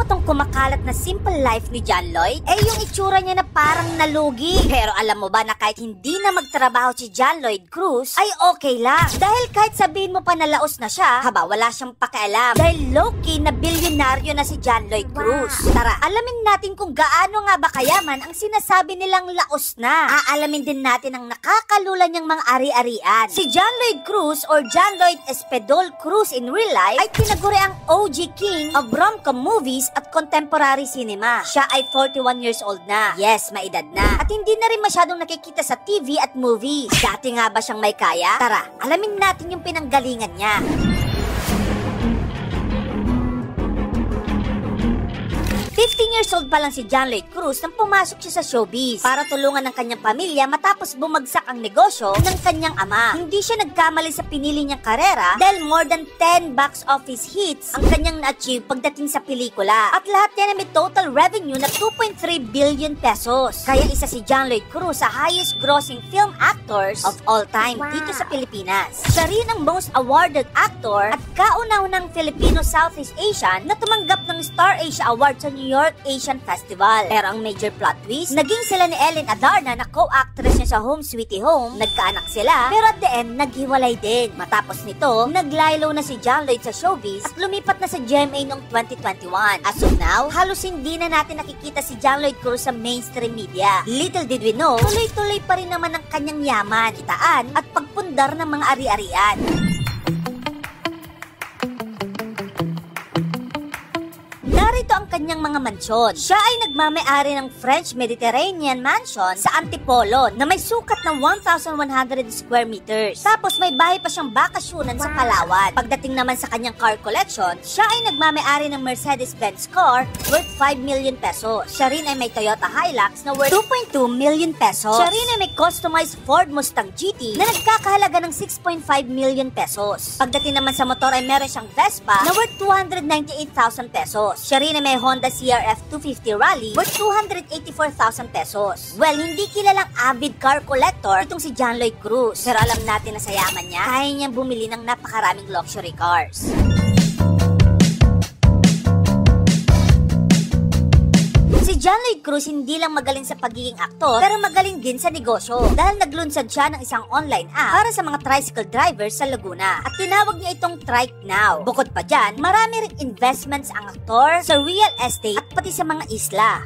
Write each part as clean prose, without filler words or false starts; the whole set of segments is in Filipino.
tong kumakalat na simple life ni John Lloyd? Eh yung itsura niya na parang nalugi. Pero alam mo ba na kahit hindi na magtrabaho si John Lloyd Cruz, ay okay lang. Dahil kahit sabihin mo pa na laos na siya, haba wala siyang pakialam. Dahil low-key na bilyonaryo na si John Lloyd Cruz. Tara, alamin natin kung gaano nga ba kayaman ang sinasabi nilang laos na. Aalamin din natin ang nakakalula niyang mga ari-arian. Si John Lloyd Cruz or John Lloyd Espedol Cruz in real life ay tinaguri ang OG King of rom-com movies at contemporary cinema. Siya ay 41 years old na. Yes, maedad na. At hindi na rin masyadong nakikita sa TV at movies. Dati nga ba siyang may kaya? Tara, alamin natin yung pinanggalingan niya. 15 years old pa lang si John Lloyd Cruz nang pumasok siya sa showbiz para tulungan ng kanyang pamilya matapos bumagsak ang negosyo ng kanyang ama. Hindi siya nagkamali sa pinili niyang karera dahil more than 10 box office hits ang kanyang na-achieve pagdating sa pelikula. At lahat yan ay may total revenue na 2.3 billion pesos. Kaya isa si John Lloyd Cruz sa highest grossing film actors of all time dito sa Pilipinas. Siya rin ang most awarded actor at kauna-unang Filipino Southeast Asian na tumanggap ng Star Asia Award sa New York Asian Festival. Pero ang major plot twist, naging sila ni Ellen Adarna na co-actress niya sa Home Sweetie Home, nagkaanak sila, pero at the end, naghiwalay din. Matapos nito, naglaylo na si John Lloyd sa showbiz at lumipat na sa GMA noong 2021. As of now, halos hindi na natin nakikita si John Lloyd Cruz sa mainstream media. Little did we know, tuloy-tuloy pa rin naman ang kanyang yaman, kitaan at pagpundar ng mga ari-arian. Narito ang kanyang mga mansyon. Siya ay nagmamay-ari ng French Mediterranean Mansion sa Antipolo na may sukat ng 1,100 square meters. Tapos may bahay pa siyang bakasyunan sa Palawan. Pagdating naman sa kanyang car collection, siya ay nagmamay-ari ng Mercedes-Benz car worth 5 million pesos. Siya rin ay may Toyota Hilux na worth 2.2 million pesos. Siya rin ay may customized Ford Mustang GT na nagkakahalaga ng 6.5 million pesos. Pagdating naman sa motor ay meron siyang Vespa na worth 298,000 pesos. Siya rin ay may Honda CRF 250 Rally worth 284,000 pesos. Well, hindi kilalang avid car collector itong si John Lloyd Cruz. Pero alam natin na sa yaman niya, kaya niyang bumili ng napakaraming luxury cars. Si John Lloyd Cruz hindi lang magaling sa pagiging aktor, pero magaling din sa negosyo dahil naglunsad siya ng isang online app para sa mga tricycle drivers sa Laguna at tinawag niya itong Trike Now. Bukod pa dyan, marami ring investments ang aktor sa real estate at pati sa mga isla.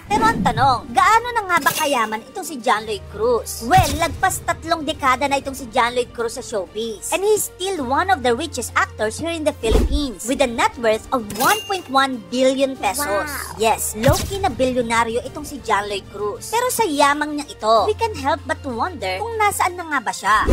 Pero ang tanong, gaano na nga ba kayaman itong si John Lloyd Cruz? Well, lagpas 3 dekada na itong si John Lloyd Cruz sa showbiz. And he's still one of the richest actors here in the Philippines with a net worth of 1.1 billion pesos. Wow. Yes, low-key na bilyonaryo itong si John Lloyd Cruz. Pero sa yamang niya ito, we can help but to wonder kung nasaan na nga ba siya.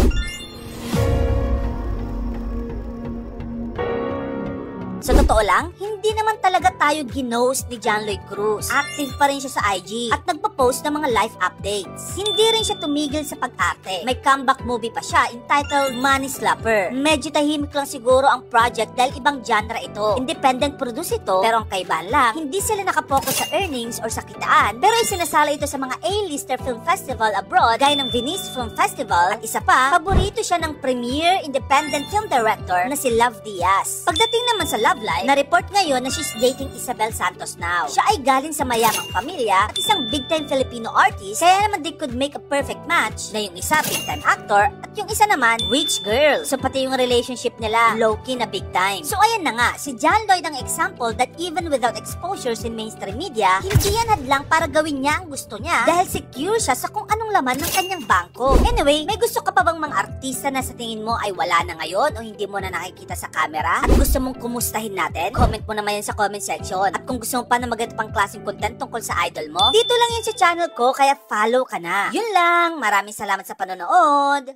Sa totoo lang, hindi naman talaga tayo ginost ni John Lloyd Cruz. Active pa rin siya sa IG at nagpa-post ng mga life updates. Hindi rin siya tumigil sa pag-arte. May comeback movie pa siya entitled Money Slapper. Medyo tahimik lang siguro ang project dahil ibang genre ito. Independent produce ito, pero ang kaibahan lang, hindi sila nakapokus sa earnings or sa kitaan, pero isinasala ito sa mga A-lister film festival abroad gaya ng Venice Film Festival at isa pa, paborito siya ng premier independent film director na si Love Diaz. Pagdating naman sa Love Life, na-report ngayon na she's dating Isabel Santos now. Siya ay galing sa mayamang pamilya at isang big-time Filipino artist, kaya naman they could make a perfect match na yung isa big-time actor at yung isa naman rich girl. So pati yung relationship nila low-key na big-time. So ayan na nga, si John Lloyd ang example that even without exposures in mainstream media, hindi yan hadlang para gawin niya ang gusto niya dahil secure siya sa kung anong laman ng kanyang bangko. Anyway, may gusto ka pa bang mga artista na sa tingin mo ay wala na ngayon o hindi mo na nakikita sa camera at gusto mong kumustahin natin? Comment mo naman yan sa comment section. At kung gusto mo pa na maganda pang klaseng content tungkol sa idol mo, dito lang yan sa channel ko, kaya follow ka na. Yun lang, maraming salamat sa panonood.